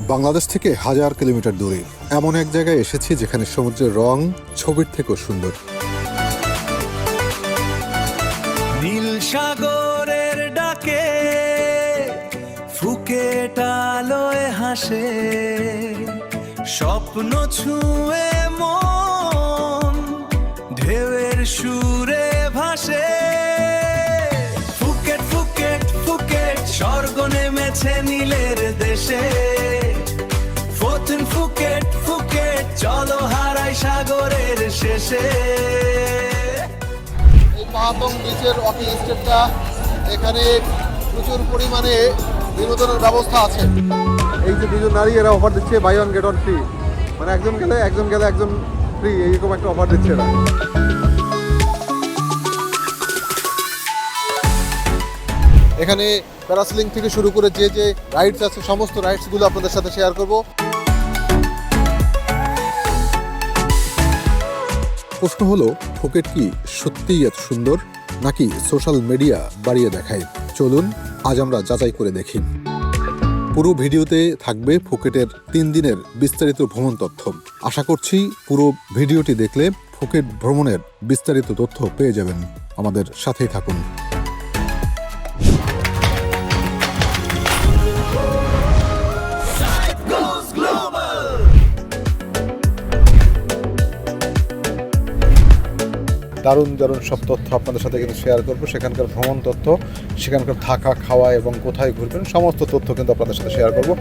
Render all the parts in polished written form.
বাংলাদেশ থেকে 1000 কিলোমিটার দূরে এমন এক জায়গায় এসেছি যেখানে সমুদ্রের রং ছবির থেকেও সুন্দর। নীল সাগরের ডাকে ফুকেট আলোয় হাসে, স্বপ্ন ছুঁয়ে মন ঢেউয়ের সুরে ভাসে। ফুকেট ফুকেট ফুকেট স্বর্গ নেমেছে নীলের দেশে। ফতুন ফুকেট ফুকেট চলো হারাই সাগরের শেষে। পাহাতং বিচের ওয়াকিং স্টেপটা, এখানে প্রচুর পরিমাণে বিনোদনের ব্যবস্থা আছে। এই যে দুজন নারী, এরা অফার দিচ্ছে buy one get one free, মানে একজন গেলে একজন ফ্রি, এইরকম একটা অফার দিচ্ছে এরা। এখানে প্যারাসেলিং থেকে শুরু করে যে যে রাইডস আছে সমস্ত রাইডসগুলো আপনাদের সাথে শেয়ার করব। প্রশ্ন হলো, ফুকেট কি সত্যিই এত সুন্দর নাকি সোশ্যাল মিডিয়া বাড়িয়ে দেখায়? চলুন আজ আমরা যাচাই করে দেখি। পুরো ভিডিওতে থাকবে ফুকেটের 3 দিনের বিস্তারিত ভ্রমণ তথ্য। আশা করছি পুরো ভিডিওটি দেখলে ফুকেট ভ্রমণের বিস্তারিত তথ্য পেয়ে যাবেন। আমাদের সাথেই থাকুন। দারুণ দারুণ সব তথ্য আপনাদের সাথে কিন্তু শেয়ার করবো। সেখানকার ভ্রমণ তথ্য, সেখানকার থাকা খাওয়া এবং কোথায় ঘুরবেন সমস্ত তথ্য কিন্তু আপনাদের সাথে শেয়ার করবো।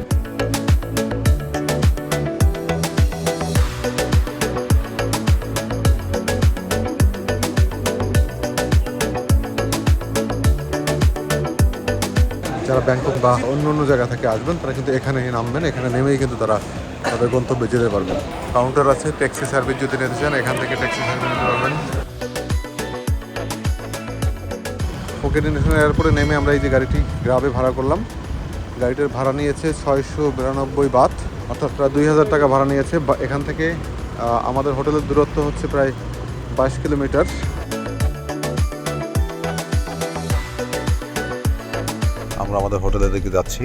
যারা ব্যাংকক বা অন্য অন্য জায়গা থেকে আসবেন তারা কিন্তু এখানে নামবেন, এখানে নেমেই কিন্তু তারা তাদের গন্তব্যে যেতে পারবেন। কাউন্টার আছে, ট্যাক্সি সার্ভিস যদি নিতে চান এখান থেকে ট্যাক্সি সার্ভিস নিতে পারবেন। ফুকেট ইন্টারন্যাশনাল এয়ারপোর্টে নেমে আমরা এই যে গাড়িটি গ্রাবে ভাড়া করলাম। গাড়িটার ভাড়া নিয়েছে 692 বাত, অর্থাৎ প্রায় 2000 টাকা ভাড়া নিয়েছে। এখান থেকে আমাদের হোটেলের দূরত্ব হচ্ছে প্রায় 22 কিলোমিটার। আমরা আমাদের হোটেলের দিকে যাচ্ছি।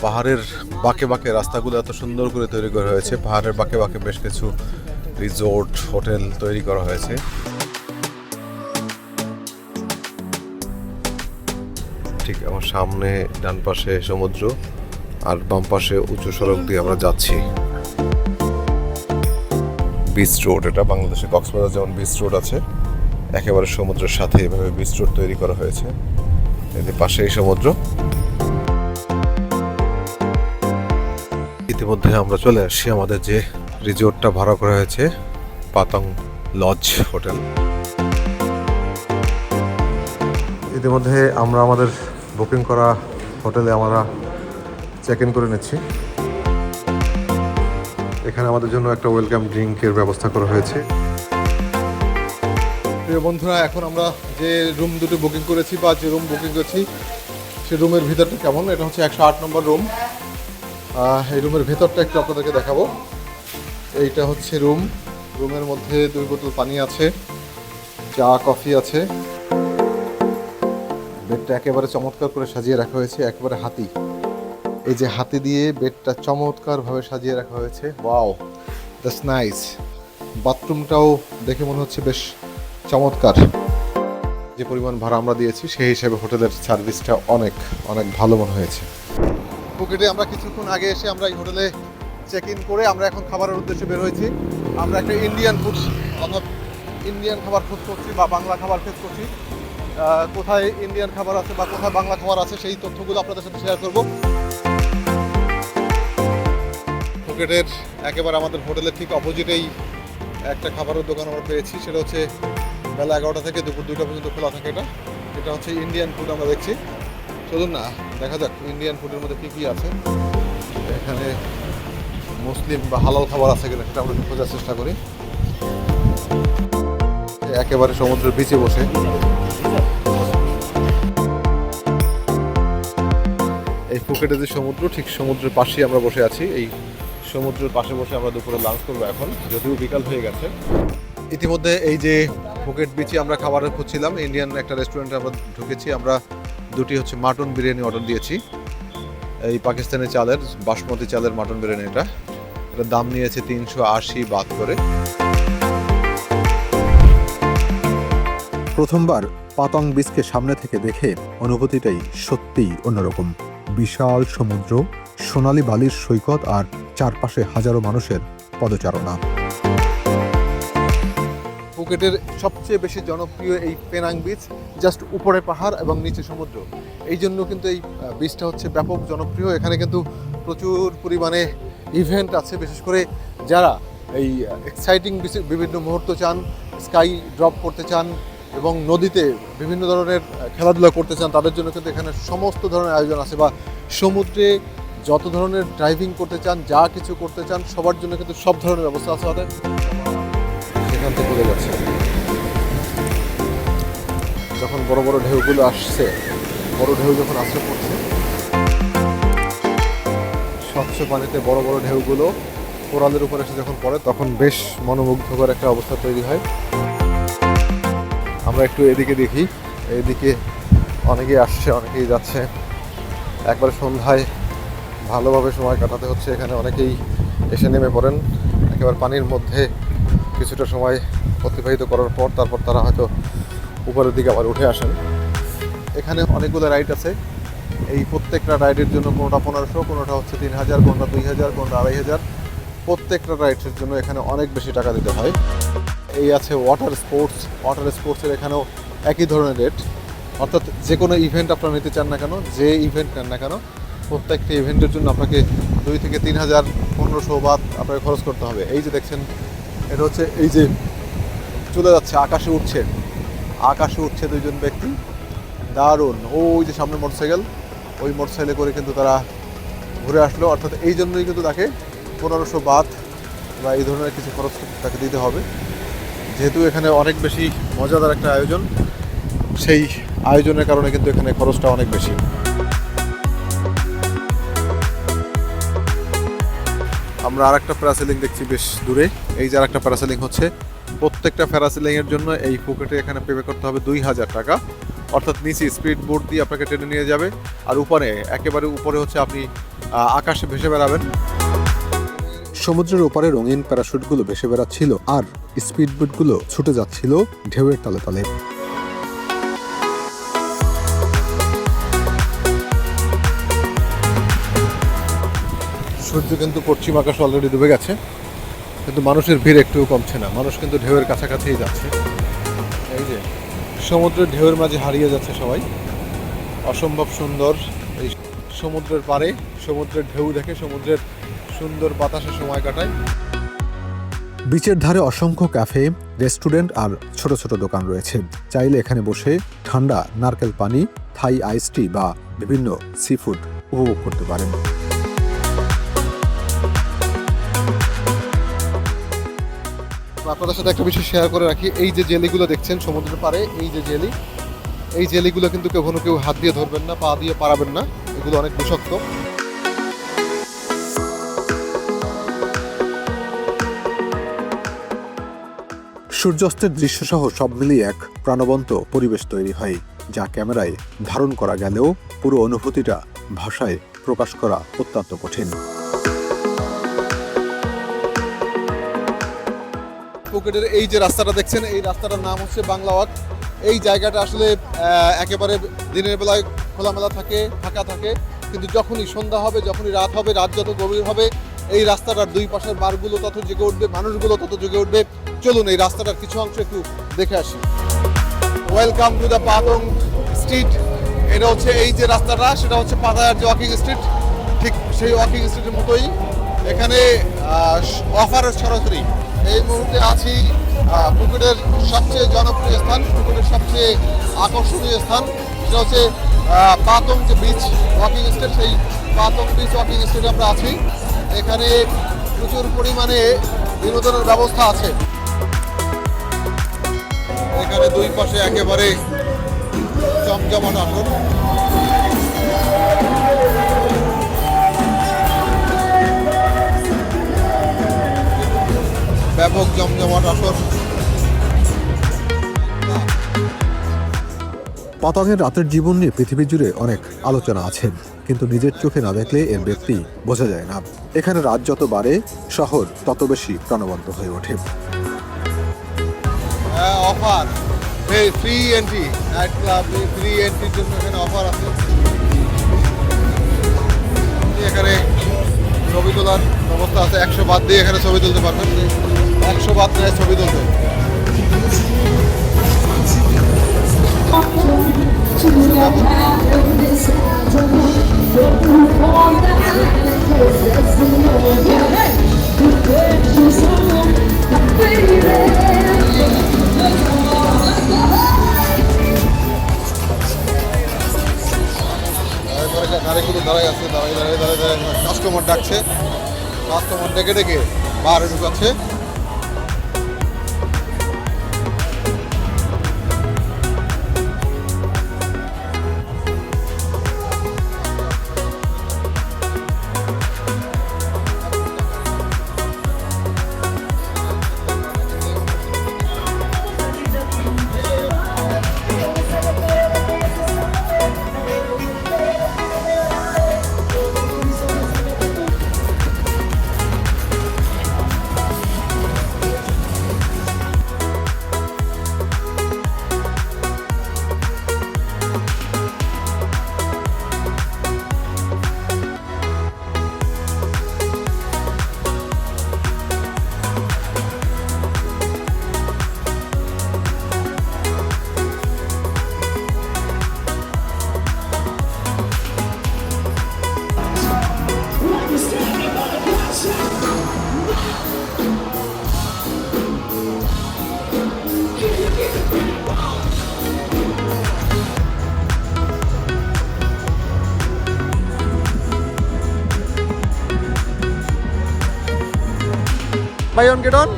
পাহাড়ের বাঁকে বাঁকে রাস্তাগুলো এত সুন্দর করে তৈরি করা হয়েছে। পাহাড়ের বাঁকে বাঁকে বেশ কিছু রিসোর্ট হোটেল তৈরি করা হয়েছে। ঠিক আমার সামনে ডান পাশে সমুদ্র আর বাম পাশে উঁচু সড়ক দিয়ে আমরা যাচ্ছি। বিচ রোড, এটা বাংলাদেশে কক্সবাজার যেমন বিচ রোড আছে, একেবারে সমুদ্রের সাথে এভাবে বিচ রোড তৈরি করা হয়েছে। এদের পাশেই সমুদ্র। ইতিমধ্যে আমরা চলে আসছি আমাদের যে রিসোর্টটা ভাড়া করা হয়েছে, পাতং লজ হোটেল। ইতিমধ্যে আমরা আমাদের বুকিং করা হোটেলে আমরা চেক ইন করে নিচ্ছি। এখানে আমাদের জন্য একটা ওয়েলকাম ড্রিঙ্কের ব্যবস্থা করা হয়েছে। প্রিয় বন্ধুরা, এখন আমরা যে রুম দুটো বুকিং করেছি বা যে রুম বুকিং করেছি সে রুমের ভিতরটা কেমন, এটা হচ্ছে 108 নম্বর রুম। এই রুমের ভেতরটা একটু আপনাদেরকে দেখাবো। এইটা হচ্ছে রুমের মধ্যে 2 বোতল পানি আছে, চা কফি আছে। বেডটা একেবারে চমৎকার করে সাজিয়ে রাখা হয়েছে, একেবারে হাতি। এই যে হাতি দিয়ে বেডটা চমৎকারভাবে সাজিয়ে রাখা হয়েছে। Wow, that's nice. বাথরুমটাও দেখে মনে হচ্ছে বেশ চমৎকার। যে পরিমাণ ভাড়া আমরা দিয়েছি সেই হিসাবে হোটেলের সার্ভিসটা অনেক অনেক ভালো মনে হয়েছে। ফুকেটে আমরা কিছুক্ষণ আগে এসে আমরা এই হোটেলে চেক ইন করে আমরা এখন খাবারের উদ্দেশ্যে বের হয়েছি। আমরা একটা ইন্ডিয়ান ফুড অর্থাৎ ইন্ডিয়ান খাবার খোঁজ করছি বা বাংলা খাবার খোঁজ করছি। কোথায় ইন্ডিয়ান খাবার আছে বা কোথায় বাংলা খাবার আছে সেই তথ্যগুলো আপনাদের সাথে শেয়ার করব। ফুকেটের একেবারে আমাদের হোটেলের ঠিক অপোজিটেই একটা খাবারের দোকান আমরা পেয়েছি। সেটা হচ্ছে বেলা 11টা থেকে দুপুর 2টা পর্যন্ত খোলা থাকে। এটা হচ্ছে ইন্ডিয়ান ফুড আমরা দেখছি। চলুন না দেখা যাক ইন্ডিয়ান ফুডের মধ্যে কী কী আছে। এখানে মুসলিম বা হালাল খাবার আছে কিনা সেটা আমরা খোঁজার চেষ্টা করি। একেবারে সমুদ্রের বিচে বসে এই ফুকেটে যে সমুদ্র, ঠিক সমুদ্রের পাশেই আমরা বসে আছি। এই সমুদ্রের পাশে বসে আমরা দুপুরে লাঞ্চ করবো এখন, যদিও বিকাল হয়ে গেছে। ইতিমধ্যে এই যে ফুকেট বিচে আমরা খাবারের খুঁজছিলাম, ইন্ডিয়ান একটা রেস্টুরেন্টে আমরা ঢুকেছি। আমরা দুটি হচ্ছে মাটন বিরিয়ানি অর্ডার দিয়েছি, এই পাকিস্তানি চালের বাসমতি চালের মাটন বিরিয়ানি। এটার দাম নিয়েছে 380 বাত করে। প্রথমবার পাতং বিচকে সামনে থেকে দেখে অনুভূতিটাই সত্যিই অন্যরকম। বিশাল সমুদ্র, সোনালী বালির সৈকত আর চারপাশে হাজারো মানুষের পদচারণা। ফুকেটের সবচেয়ে বেশি জনপ্রিয় এই পেনাং বিচ, জাস্ট উপরে পাহাড় এবং নিচে সমুদ্র। এই জন্য কিন্তু এই বিচটা হচ্ছে ব্যাপক জনপ্রিয়। এখানে কিন্তু প্রচুর পরিমাণে ইভেন্ট আছে, বিশেষ করে যারা এই এক্সাইটিং বিভিন্ন মুহূর্ত চান, স্কাই ড্রপ করতে চান এবং নদীতে বিভিন্ন ধরনের খেলাধুলা করতে চান, তাদের জন্য কিন্তু এখানে সমস্ত ধরনের আয়োজন আছে। বা সমুদ্রে যত ধরনের ড্রাইভিং করতে চান, যা কিছু করতে চান, সবার জন্য কিন্তু সব ধরনের ব্যবস্থা আছে আমাদের। এখান থেকে বোঝা যাচ্ছে যখন বড় বড় ঢেউগুলো আসছে, বড় ঢেউ যখন আশ্রয় পড়ছে, স্বচ্ছ পানিতে বড় বড় ঢেউগুলো কোরালের উপরে এসে যখন পড়ে, তখন বেশ মনোমুগ্ধকর একটা অবস্থা তৈরি হয়। আমরা একটু এদিকে দেখি, এইদিকে অনেকেই আসছে, অনেকেই যাচ্ছে। একবার সন্ধ্যায় ভালোভাবে সময় কাটাতে হচ্ছে এখানে। অনেকেই এসে নেমে পড়েন একেবারে পানির মধ্যে, কিছুটা সময় অতিবাহিত করার পর তারপর তারা হয়তো উপরের দিকে আবার উঠে আসেন। এখানে অনেকগুলো রাইড আছে। এই প্রত্যেকটা রাইডের জন্য কোনোটা 1500, কোনোটা হচ্ছে 3000, কোনোটা 2000, কোনোটা 2500। প্রত্যেকটা রাইডের জন্য এখানে অনেক বেশি টাকা দিতে হয়। এই আছে ওয়াটার স্পোর্টসের এখানেও একই ধরনের রেট। অর্থাৎ যে কোনো ইভেন্ট আপনারা নিতে চান না কেন, যে ইভেন্ট নেন না কেন, প্রত্যেকটা ইভেন্টের জন্য আপনাকে 2 থেকে 3000, 1500 বাত আপনাকে খরচ করতে হবে। এই যে দেখছেন, এটা হচ্ছে এই যে চলে যাচ্ছে, আকাশে উঠছে দুইজন ব্যক্তি, দারুণ। ওই যে সামনে মোটরসাইকেল, ওই মোটরসাইকেলে করে কিন্তু তারা ঘুরে আসলো। অর্থাৎ এই জন্যই কিন্তু তাকে 1500 বাত বা এই ধরনের কিছু খরচ তাকে দিতে হবে। যেহেতু এখানে অনেক বেশি মজাদার একটা আয়োজন, সেই আয়োজনের কারণে কিন্তু এখানে খরচটা অনেক বেশি। আমরা আর একটা প্যারাসেলিং দেখছি বেশ দূরে। এই যে আর একটা প্যারাসেলিং হচ্ছে। প্রত্যেকটা প্যারাসেলিংয়ের জন্য এই ফুকেটে এখানে পে করতে হবে 2000 টাকা। অর্থাৎ নিচে স্পিড বোট দিয়ে আপনাকে টেনে নিয়ে যাবে, আর উপরে একেবারে উপরে হচ্ছে আপনি আকাশে ভেসে বেড়াবেন। সমুদ্রের ওপারে রঙিন প্যারাশুটগুলো ভেসে বেড়াচ্ছিল আর স্পিডবোটগুলো ছুটে যাচ্ছিল ঢেউয়ের তালে তালে। সূর্য কিন্তু পশ্চিম আকাশে অলরেডি ডুবে গেছে, কিন্তু মানুষের ভিড় একটু কমছে না। মানুষ কিন্তু ঢেউয়ের কাছাকাছিই যাচ্ছে। এই যে সমুদ্রের ঢেউয়ের মাঝে হারিয়ে যাচ্ছে সবাই। অসম্ভব সুন্দর এই সমুদ্রের পাড়ে, সমুদ্রের ঢেউ দেখে, সমুদ্রের সুন্দর বাতাসে সময় কাটায়। বিচের ধারে অসংখ্য ক্যাফে, রেস্টুরেন্ট আর ছোট ছোট দোকান রয়েছে। চাইলে এখানে বসে ঠান্ডা নারকেল পানি, থাই আইস টি বা বিভিন্ন সি ফুড উপভোগ করতে পারেন। আপনাদের সাথে একটা বিষয় শেয়ার করে রাখি। এই যে জেলিগুলো দেখছেন সমুদ্রের পাড়ে, এই জেলিগুলো কিন্তু কেউ হাত দিয়ে ধরবেন না, পা দিয়ে পারাবেন না, এগুলো অনেক বিষাক্ত। সূর্যাস্তের দৃশ্যসহ সব মিলিয়ে এক প্রাণবন্ত পরিবেশ তৈরি হয়, যা ক্যামেরায় ধারণ করা গেলেও পুরো অনুভূতিটা ভাষায় প্রকাশ করা অত্যন্ত কঠিন। ফুকেটের এই যে রাস্তাটা দেখছেন, এই রাস্তাটার নাম হচ্ছে বাংলা ওয়াক। এই জায়গাটা আসলে একেবারে দিনের বেলায় খোলামেলা থাকে, ফাঁকা থাকে, কিন্তু যখনই সন্ধ্যা হবে, যখনই রাত হবে, রাত যত গভীর হবে, এই রাস্তাটার দুই পাশের বারগুলো তত জেগে উঠবে, মানুষগুলো তত জেগে উঠবে। চলুন এই রাস্তাটার কিছু অংশ একটু দেখে আসি। Welcome to the পাতং street. এটা হচ্ছে এই যে রাস্তাটা, সেটা হচ্ছে পাতায়ার যে ওয়াকিং স্ট্রিট, ঠিক সেই ওয়াকিং স্ট্রিটের মতোই এখানে অফারের ছড়াছড়ি। এই মুহূর্তে আছি ফুকেটের সবচেয়ে জনপ্রিয় স্থান, ফুকেটের সবচেয়ে আকর্ষণীয় স্থান, সেটা হচ্ছে পাতং যে বিচ ওয়াকিং স্ট্রিট। সেই পাতং বিচ ওয়াকিং স্ট্রিটে আমরা আছি। এখানে প্রচুর পরিমাণে বিনোদনের ব্যবস্থা আছে। এখানে দুই পাশে একেবারে জমজমাট আসর। ব্যাপক জমজমাট আসর। পতঙ্গের রাতের জীবন নিয়ে পৃথিবী জুড়ে অনেক আলোচনা আছে, কিন্তু নিজের চোখে না দেখলে এর ব্যক্তি বোঝা যায় না। এখানে রাত যত বাড়ে শহর তত বেশি প্রাণবন্ত হয়ে ওঠে। অফার এই free entry, night club free এন্ট্রির জন্য এখানে অফার আছে। এখানে ছবি তোলার ব্যবস্থা আছে, 100 বাদ দিয়ে এখানে ছবি তুলতে পারবেন। 100 বাদ নেয় ছবি তুলতে। গাড়িগুলো দাঁড়াই আছে, দাঁড়াই কাস্টমার ডাকছে, কাস্টমার ডেকে ডেকে বারে ঢুকাচ্ছে। Buy one get one.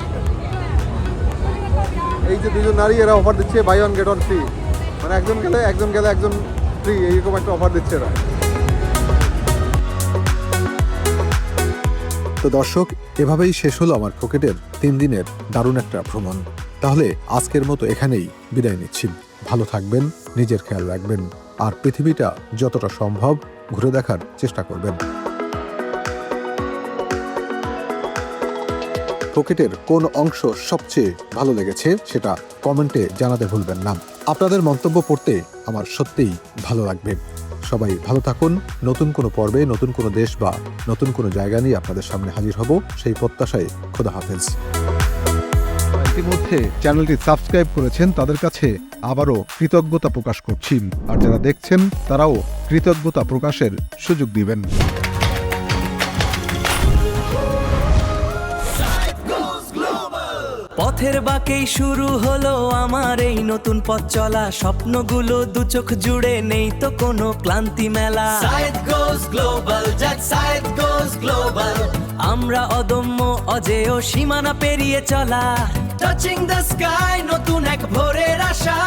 এই যে দুজন নারী এরা অফার দিচ্ছে buy one get one free, মানে একজন গেলে একজন ফ্রি, এইরকম একটা অফার দিচ্ছে এরা। তো দর্শক, এভাবেই শেষ হলো আমার ফুকেটের 3 দিনের দারুণ একটা ভ্রমণ। তাহলে আজকের মতো এখানেই বিদায় নিচ্ছি। ভালো থাকবেন, নিজের খেয়াল রাখবেন, আর পৃথিবীটা যতটা সম্ভব ঘুরে দেখার চেষ্টা করবেন। ফুকেটের কোন অংশ সবচেয়ে ভালো লেগেছে সেটা কমেন্টে জানাতে ভুলবেন না। আপনাদের মন্তব্য পড়তে আমার সত্যিই ভালো লাগবে। সবাই ভালো থাকুন। নতুন কোনো পর্বে নতুন কোনো দেশ বা নতুন কোনো জায়গা নিয়ে আপনাদের সামনে হাজির হব, সেই প্রত্যাশায় খোদা হাফেজ। ইতিমধ্যে চ্যানেলটি সাবস্ক্রাইব করেছেন তাদের কাছে আবারও কৃতজ্ঞতা প্রকাশ করছি, আর যারা দেখছেন তারাও কৃতজ্ঞতা প্রকাশের সুযোগ দিবেন। পথের বাঁকেই শুরু হলো আমার এই নতুন পথ চলা, স্বপ্নগুলো দু চোখ জুড়ে, নেই তো কোনো ক্লান্তি মেলা। সাইদ গোস গ্লোবাল, জ্যাক সাইদ গোস গ্লোবাল, আমরা অদম্য অজেয় সীমানা পেরিয়ে চলা। টাচিং দ্য স্কাই, নতুন এক ভোরের আশা।